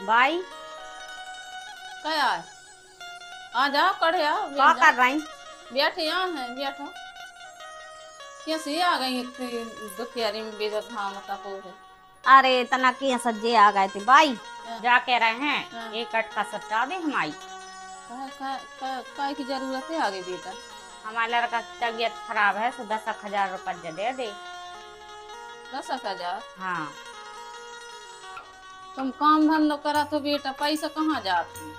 भाई क्या है? आ जाओ कड़े आओ क्या कर रही? बैठे यहाँ है बैठो। कैसे आ गई इतनी दोपहरी में बेजत हाँ मता को है। अरे तना के सज्जे आ गए थे भाई। हाँ, जा कह रहे हैं हाँ। एक अटका सच्चा दे हमारी। काय की जरूरत है आगे बेटा? हमारा लड़का की तबीयत खराब है, तो 10,000 रुपये दे दे। 10,000? हाँ। तुम काम धंधो करा तो बेटा पैसा कहाँ जाती?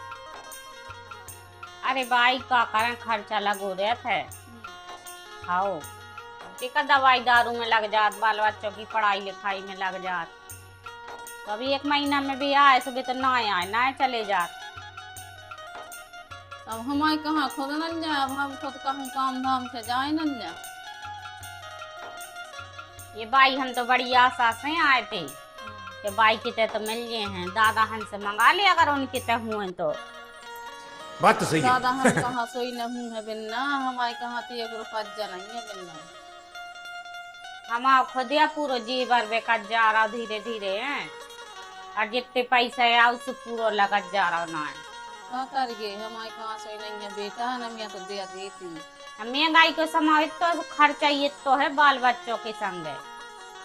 अरे भाई का कारण खर्चा लगो रहता है। खाओ टिका दवाई दारू में लग जात, बाल बच्चों की पढ़ाई लिखाई में लग जात। तो अभी 1 महीना में भी आए सुबह तो ना आए ना चले जात। अब हमारे कहाँ खुद न जाए, अब हम खुद कहूँ काम धाम से जाए न जा। ये भाई हम तो बड़ी आशा से आए थे कि भाई किते तो मिल गए हैं, दादा हन से मंगा ले अगर उनके ते हुए तो। बात तो सही है। दादा हम कहाँ सोई न हूँ है बिन्ना, हमारे कहाँ तो 1 रुपया नहीं है बिन्ना। हम खुद या पूरा जी भर बेकत जा रहा धीरे धीरे हैं, और जितने पैसा है उससे पूरा लगत जा रहा ना है। क्या कर गए हमारे कहाँ सोई नहीं है बेटा, न मैं तो दे देती। महंगाई को समावित तो खर्चा ये तो है बाल बच्चों के संग है।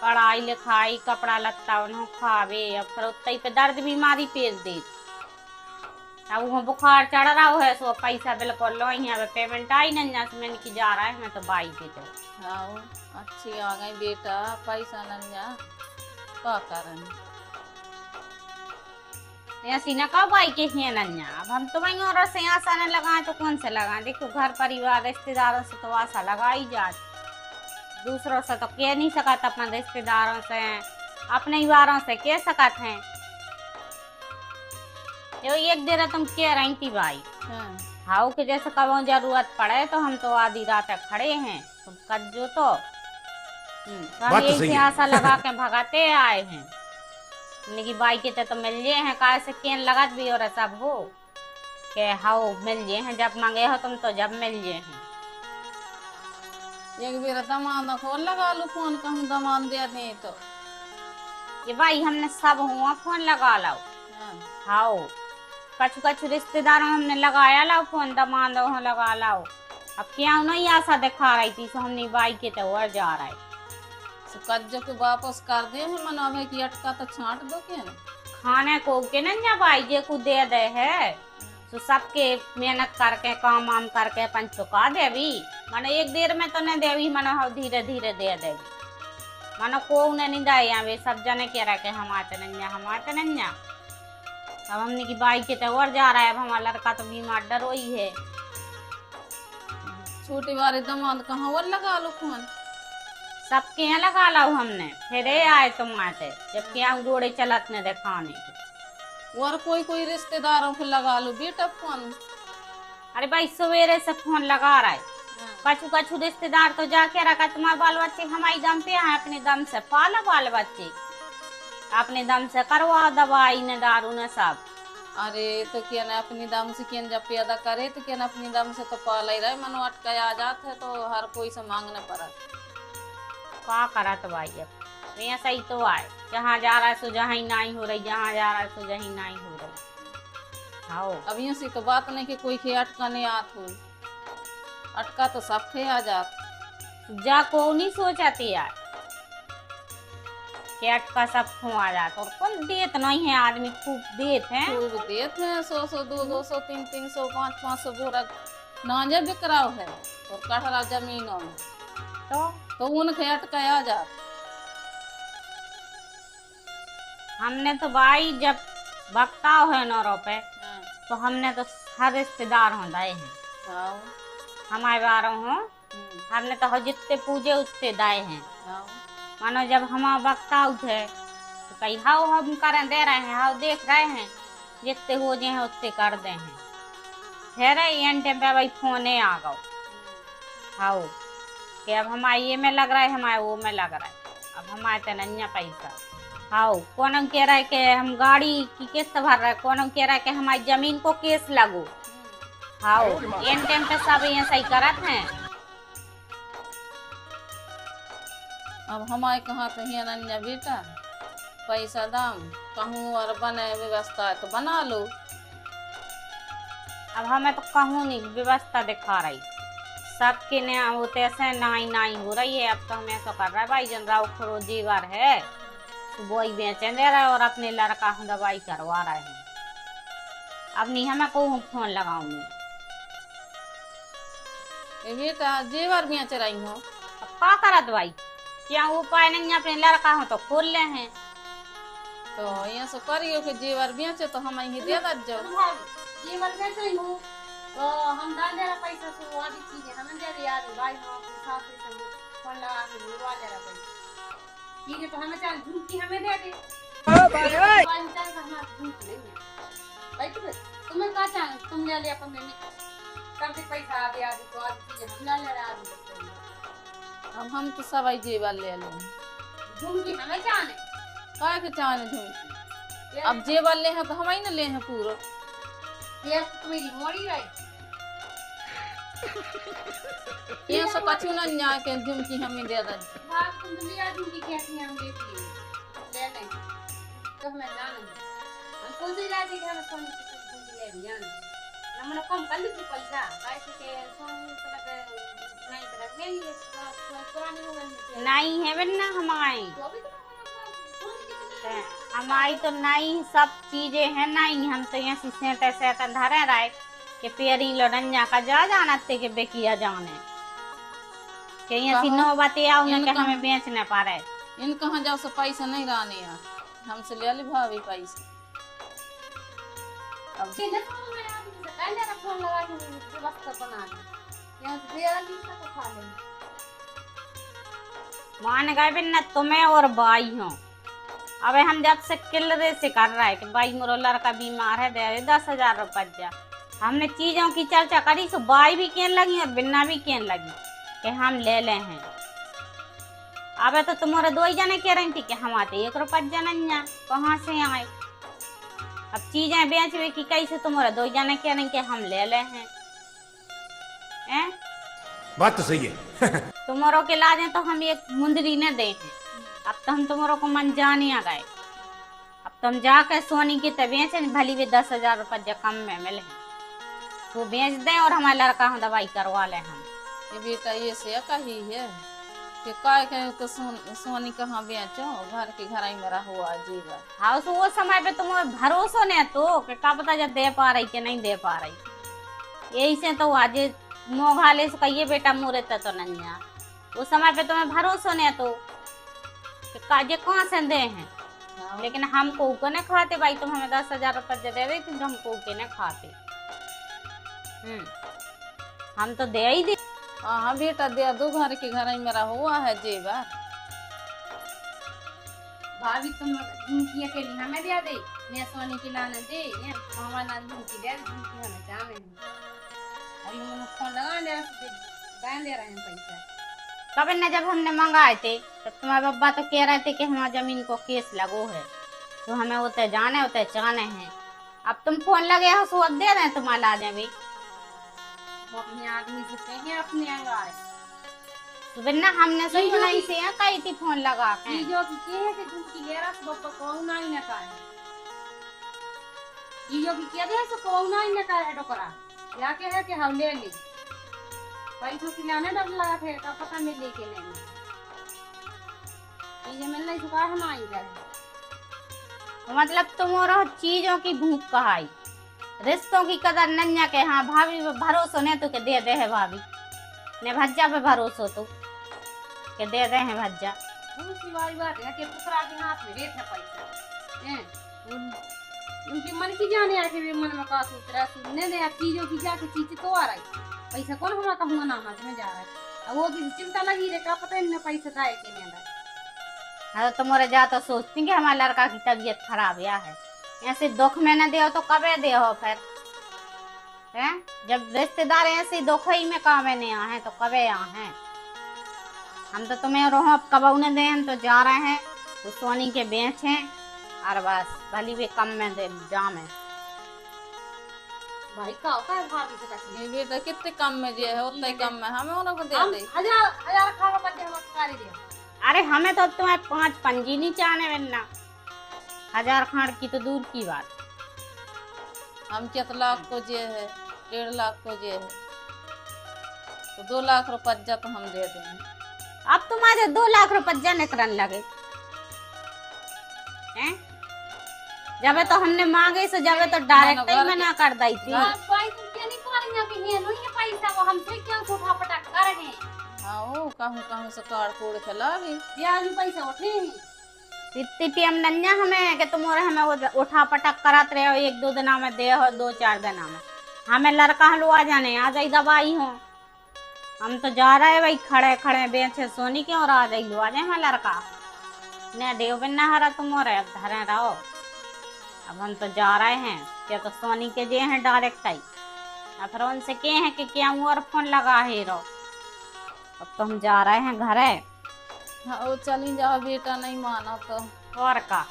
पढ़ाई लिखाई कपड़ा लत्ता उन्हों खावे, अब फिर उतई पे दर्द बीमारी पेल दे। अब वहाँ बुखार चढ़ रहा है सो पैसा बिल्कुल लो है, पेमेंट आई नहीं मैंने की जा रहा है मैं तो बाई दे दो। हाँ अच्छी आ गई बेटा, पैसा न जा क्या करन। ऐसी ना कब आई के हैं नन्या, अब हम तो वहीं और से आशा न लगाए तो कौन से लगाए। देखो घर परिवार रिश्तेदारों से तो आशा लगाई जाए, दूसरों से तो कह नहीं सकत, अपने रिश्तेदारों से अपने ही वारों से कह सकत हैं। यो एक देर तुम कह रही थी भाई हाँ। हाउ के जैसे कब जरूरत पड़े तो हम तो आधी रात तक खड़े हैं, तुम कर जो तो हम बात तो यही सही से है। आशा लगा के भगाते आए हैं। लेकिन बाई के तो मिल गए हैं, काय से केन लगत भी और सब हो के हाउ मिल गए हैं, जब मांगे हो तुम तो जब मिल गए हैं। एक बेर दमाद को लगा लू फोन, कहूँ दमाद दे दे तो। ये भाई हमने सब हुआ फोन लगा लो। हाँ। हाउ कछु कछु रिश्तेदारों हमने लगाया लो फोन, दमाद हो लगा लो। अब क्या नहीं आशा दिखा रही थी, सो हमने बाई के तो और जा रहा है। तो कज्जो के वापस कर दे है मना भाई की अटका तो छांट दो के ना। खाने को के न जा भाई जे को दे दे है, तो सबके मेहनत करके काम वाम करके अपन चुका देवी। मानो एक देर में तो न देवी, मानो हम धीरे धीरे दे देवी। मानो को उन्हें नहीं दाया वे सब जने कह रहा के हमारे नन्या। अब हमने की बाई के तो और जा रहा है, अब हमारा लड़का तो बीमार डर ही है। छोटी वाले दमाद कहाँ और लगा लो फोन। सबके यहाँ लगा लो हमने, फिर आए तुम आते जबकि यहाँ घोड़े चलत ने दिखाने के। और कोई रिश्तेदारों को लगा लो बेटा फोन। अरे भाई सवेरे से फोन लगा रहा है, हाँ। कछु कछु रिश्तेदार तो जाके रखा तुम्हारे बाल बच्चे हमारे दम पे हैं, अपने दम से पाला बाल बच्चे, अपने दम से करवा दवाई ने दारू ने सब। अरे तो क्या ना अपनी दम से क्या जब पैदा करे तो क्या ना अपनी दम से तो पाला ही रहे, मनो अटका आ जाते है तो हर कोई से मांगना पड़ा। क्या करा तो भाई अब ऐसा ही तो आए, जहाँ जा रहा है सो जहाँ ही नहीं हो रही, जहाँ जा रहा है सो जहीं नहीं हो रही। हाँ अब यहाँ से तो बात नहीं कि कोई के अटका नहीं आत हो, अटका तो सब थे आ जात। जा को नहीं सोचाती यार कि अटका सब खो आ जाता, और कौन देत नहीं है, आदमी खूब देत है। खूब देते हैं 100 200 300 500 बोरा नाजे बिकराव है और कटरा जमीनों में, तो उनके अटका आ जात। हमने तो भाई जब बकताव है 9 रुपए हाँ। तो हमने तो हर रिश्तेदार हो दाए हैं, हाँ। हमारे बारों हो हमने तो जितने पूजे उतने दाए हैं। हाँ। मानो जब हम बकताव थे तो कहीं हाउ हम करें दे रहे हैं, हाउ देख रहे हैं, जितने हो जाए हैं उतने कर दे हैं। फिर एन टाइम पे भाई फोन आ गो हाउ कि अब हमारे ये में लग रहा है, हमारे वो में लग रहा है, अब हमारे तो नन्या पैसा। हाउ कौन कह रहा है कि हम गाड़ी की किस्त भर रहे, कौन कह रहा है कि हमारी जमीन को केस लगो। हाउ एन टाइम पे सब ये सही करत हैं। अब हमारे कहाँ तो ही अनन्या बेटा, पैसा दाम कहूँ और बने व्यवस्था है तो बना लो। अब हमें तो कहूँ नहीं व्यवस्था दिखा रही, सबके ने वो तो ऐसे नाई नाई हो रही है। अब तो हमें ऐसा कर रहा है भाई जन राव खरो जीवर है तो वो ही बेचने दे रहा है और अपने लड़का हम दवाई करवा रहे हैं। अब नहीं हमें को फोन लगाऊंगी। ये बेटा जेवर बेच रही हो अब का करत भाई, क्या उपाय नहीं है, अपने लड़का हो तो खोल ले हैं। तो ये सो करियो कि जेवर बेचे तो हम ही दे दत जाओ। जेवर बेच रही हूँ तो हम डाल दे रहा पैसा से वो आदि चीजें हमें दे रही यार भाई हम अपने साथ से फोन लगा के बुलवा दे रहा पैसा। ठीक है तो हमें चाल झूठी हमें दे दे भाई चाल का हमारा झूठ नहीं है भाई। तुम्हें क्या चाह तुम ले लिया अपन मैंने कब तक पैसा आ गया तो आदि चीजें हम ले रहा आदि। अब हम तो सब जेवर ले लो। झूठी हमें चाहने काय के चाहने झूठी, अब जेवर ले हैं तो हम ही ना ले हैं पूरा। ये तुम्हारी मोड़ी रही ये सो कछु ना न्याय के झुमकी हमें दे दत। भाग तुम लिया झूठी कैसी हम देख लिए ले नहीं तो हमें जाना हम कौन सी जाती है हमें सोनी की झूठी ले लिया नमन कम कर लीजिए पैसा कैसे के सोनी तरह नहीं तरह ले लिए पुरानी हो गई नहीं है बिना हमारी तो अभी हमारी तो नहीं सब चीजें हैं नहीं। हम तो यहाँ सेंटे सेंटे धरे रहे कि पेरी लोडन्या का जा जाना ते के बेकिया जाने कि यहाँ सी नो बातें आऊंगे कि हमें बेच न पा रहे। इन कहाँ जाओ से पैसा नहीं रहने यार, हमसे ले ली भाभी पैसा। अब सीधे तो मैं आदमी से कह दे फोन लगा के व्यवस्था बना दे यहाँ से दे आदमी से तो खा ले मान गए बिना तुम्हें और भाई हो। अब हम जब से किलरे से कर रहा है कि भाई मोरो लड़का बीमार है दे 10,000 रुपया। हमने चीजों की चर्चा करी सो बाई भी केन लगी और बिन्ना भी केन लगी कि हम ले ले हैं। अब तो तुम्हारे दो ही जने कह रही थी कि हम आते 1 रुपया नहीं कहाँ से आए। अब चीजें बेच वे की कैसे तुम्हारे दो जने कह रही कि हम ले ले हैं। बात तो सही है। तुम्हारों के लाजे तो हम एक मुंदरी न दे हैं। अब तो हम तुम्हारों को मन जाने आ गए। अब तुम जाकर सोनी की तो बेचे भली भी 10,000 रुपया कम में मिले तो बेच दें और हमारा लड़का हम दवाई करवा ले। हम ये बेटा ये से कही है कि काय के तो सोनी कहाँ बेचो घर के घर ही मेरा हुआ जेवर। हाँ तो वो समय पे तुम्हें भरोसा नहीं तो कि क्या पता जब दे पा रही कि नहीं दे पा रही। यही से तो आज मोघाले से कहिए बेटा मोरे तो नहीं आ उस समय पे तुम्हें भरोसा नहीं तो काजे कहाँ से दे हैं। लेकिन हमको उके न खाते भाई, तुम हमें 10,000 रुपया दे रही थी तो हमको उके न खाते। हम तो दे ही दे। हाँ बेटा दे दो घर के घर ही मेरा हुआ है जेवर। भाभी तुम झुमकी के लिए हमें दे दे मैं सोनी की लाने दे ये हमारा झुमकी दे झुमकी हमें चाहे अभी मैंने फोन लगा दे बैन दे रहे हैं पैसा। कभी न जब हमने मंगाए थे तब तुम्हारे बाबा तो कह रहे थे कि हमारी जमीन को केस लगो है तो हमें उतने जाने उतने चाहने हैं। अब तुम फोन लगे हो सो दे रहे तुम्हारा ला दे भी वो अपने आदमी से कहें अपने अंगार तो बिना हमने सही नहीं से कही थी फोन लगा के ये जो कि है कि झुमकी ले रहा सब को ना ही ना का ये जो कि क्या दे सो को ना ही ना का है टोकरा या के है कि हम ले ली पैसों की लाने डर लगा थे का पता मिल लेके लेने ये मिल नहीं चुका हम आई गए। तो मतलब तुम्हारा चीजों की भूख कहाई रिश्तों की कदर नन्या के। हाँ भाभी पे भरोसा नहीं तो के दे दे है भाभी ने भज्जा पे भरोसा तो के दे दे है भज्जा। दूसरी वाली बात है कि पुत्रा के हाथ में रेत है पैसा हैं उनके मन की जाने आके भी मन में का सोच रहा सुनने दे चीजों की जाके चीज तो आ रही पैसा कौन हमारा कहूँगा ना हाथ में जा रहा है अब वो भी चिंता लगी रे का पता नहीं पैसा का है कि नहीं है। हाँ तो तुम्हारे जा तो सोचती कि हमारे लड़का की तबीयत खराब या है ऐसे दुख में न दे तो कबे दे हो फिर हैं जब रिश्तेदार ऐसे दुख ही में काम में नहीं आए तो कबे यहाँ हैं। हम तो तुम्हें रोह कब उन्हें दे हम तो जा रहे हैं तो सोनी के बेच हैं और बस भली भी कम में दे जामे भाई का भाभी से कैसे ये बेटा कितने कम में जे है उतना ही कम में हमें उन्हों को दे हम दे 1000 खावा पर हम कारी दे। अरे हमें तो तुम्हें 5 पंजी नहीं चाहने वरना हजार खाड़ की तो दूर की बात। हम 4 लाख को जे है, 1.5 लाख को जे है, तो 2 लाख रुपया तो हम दे देंगे। अब तुम्हारे 2 लाख रुपया निकलन लगे हैं? जब तो हमने मांगे से जब तो डायरेक्ट ही मना कर दी थी। भाई तुम क्या नहीं कर रही अभी है नो ये पैसा वो हमसे क्यों उठा पटक कर रहे हैं? हाँ वो कहूँ से कार कोड़ चला भी ब्याज में पैसा उठे हैं। इतनी टीम नन्या हमें कि तुम और हमें उठा पटक करत रहे हो, 1-2 दिना में दे हो, 2-4 दिना में हमें लड़का हलो आ जाने आ जाई दवाई हो। हम तो जा रहे भाई खड़े खड़े बेचे सोनी के और आ जाई लो आ जाए हमें लड़का ने देव बिन ना हरा तुम और अब धरे रहो। अब हम तो जा रहे हैं क्या तो सोनी के जे हैं डायरेक्ट आई, अब फिर उनसे कहे हैं कि क्या और फोन लगा है रहो। अब तो हम जा रहे हैं घर है। हाँ वो चली जाओ बेटा नहीं माना तो और का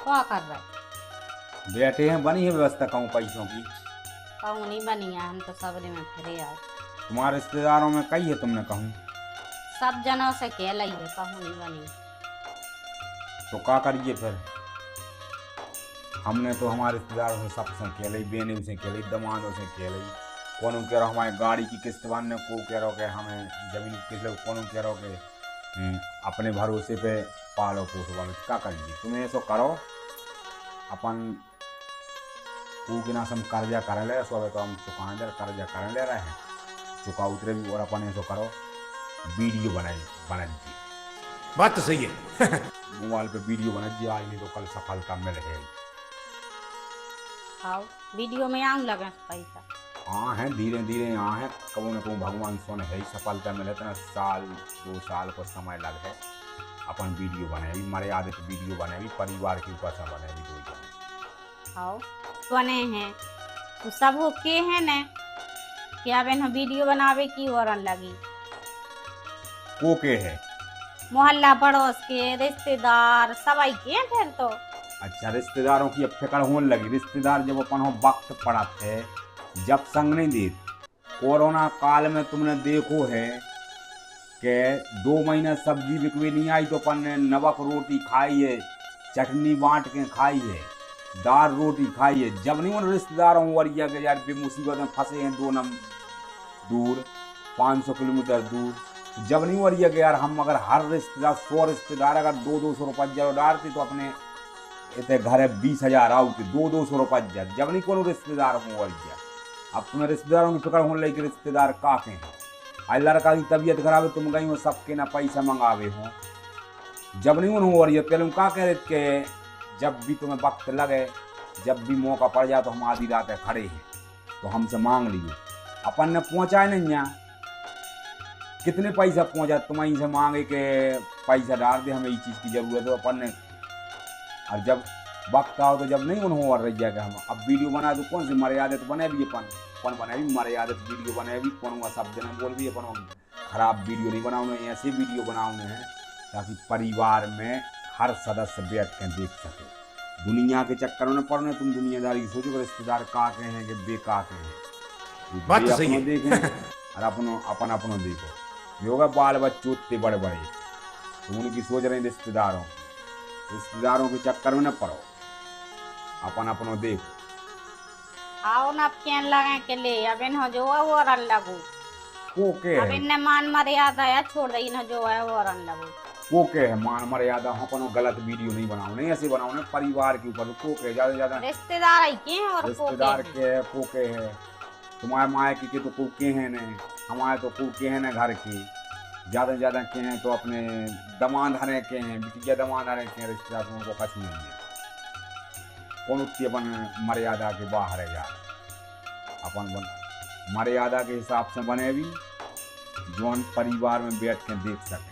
क्या कर रहे बैठे हैं, बनी है व्यवस्था कहूँ पैसों की? कहूँ नहीं बनी है, हम तो सबरे में फिरे आए। तुम्हारे रिश्तेदारों में कई है तुमने कहूँ? सब जनों से कह लई है, कहूँ नहीं बनी। तो क्या करिए फिर? हमने तो हमारे रिश्तेदारों से सबसे कह ली, बेने से कह ली, दमादों से कह ली। कौन कह रहा हमारी गाड़ी की किस्त बनने को कह रहा कि हमें जमीन की किस्त, कौन कह रहा कि अपने भरोसे पे पालो पोसो वालो। क्या करिए? तुम्हें ऐसा करो अपन को के ना हम कर्जा कर ले, सो तो हम चुका दे कर्जा कर ले रहे हैं, चुका उतरे भी, और अपन ऐसा करो वीडियो बना दीजिए। बात तो सही है। मोबाइल पे वीडियो बना दीजिए, आज नहीं तो कल सफलता मिल रही। हाँ वीडियो में आऊँ लगे पैसा। हाँ है, धीरे धीरे यहाँ है, कबो न कबो भगवान सोने है सफलता मिले तो 1-2 साल को समय लग है। अपन वीडियो बने भी, मर्यादित वीडियो बने भी, परिवार के ऊपर से बने भी, 2 जने। हाँ बने हैं तो सब हो के हैं न क्या बहन वीडियो बनावे की और लगी। कोके है मोहल्ला पड़ोस के रिश्तेदार सबाई के हैं फिर तो। अच्छा, रिश्तेदारों की अब फिक्र होने लगी। रिश्तेदार जब अपन हो वक्त पड़ा थे, जब संग नहीं दे। कोरोना काल में तुमने देखो है कि 2 महीना सब्जी बिकवी नहीं आई तो अपन ने नमक रोटी खाई है, चटनी बांट के खाई है, दाल रोटी खाई है। जब नहीं उन रिश्तेदारों वरिया के यार बेमुसीबत में फंसे हैं 2 नम दूर 500 किलोमीटर दूर, जब नहीं वरिया के यार हम अगर हर रिश्तेदार 100 रिश्तेदार अगर 200 रुपया डालते तो अपने इतने घर 20,000 आउट 200 रुपया। जब नहीं कोनो रिश्तेदार हो वरिया, अब तुम्हें रिश्तेदारों की फिक्र होने लगी कि रिश्तेदार काके हैं। आज लड़का की तबीयत खराब है, तुम गई हो सबके ना पैसा मंगावे हो। जब नहीं उन्होंने हो रही है पहले क्या कह रहे कि जब भी तुम्हें वक्त लगे, जब भी मौका पड़ जाए तो हम आधी रात खड़े हैं तो हमसे मांग लियो। अपन ने पहुँचाए नहीं यहाँ, कितने पैसा पहुँचा तुम्हें से मांगे कि पैसा डाल दे, हमें इस चीज़ की ज़रूरत है। अपन ने और जब वक्त आओ तो जब नहीं उन्होंने और रह जाएगा हम अब वीडियो बना तो कौन सी मर्यादित बने भी, अपन बने भी मर्यादित वीडियो बने भी, कौन सब दिन बोल भी अपन खराब वीडियो नहीं बनाने, ऐसे वीडियो बनाने हैं ताकि परिवार में हर सदस्य बैठ कर देख सके। दुनिया के चक्करों में पड़ने तुम दुनियादारी सोचो, रिश्तेदार काके हैं कि बेकाके हैं। बात तो सही है। देखें और अपन अपनों देखो। योगा बाल बच्चे उतने बड़े बड़े तो उनकी सोच रहे रिश्तेदारों के चक्कर में न पड़ो, अपन अपनों देखो। आओ ना क्या लगे के ले अब इन हो जो है वो रन लगू कोके अब है, इनने मान मर्यादा या छोड़ दई न जो है वो रन लगू। कोके है मान मर्यादा हो, अपन गलत वीडियो नहीं बनाओ, नहीं ऐसे बनाओ ना परिवार के ऊपर। कोके ज्यादा ज्यादा रिश्तेदार ही के हैं और रिश्तेदार पोते के है, कोके है। तुम्हारे माए की तो कोके हैं ने, हमारे तो कोके हैं ना घर की। ज़्यादा से ज़्यादा के हैं तो अपने दमाद हरे के हैं, बिटिया दमाद हरे के हैं, रिश्तेदार को कछ नहीं है। कौन उतनी अपन मर्यादा के बाहर है यार। अपन मर्यादा के हिसाब से बने भी, जौन परिवार में बैठ के देख सके।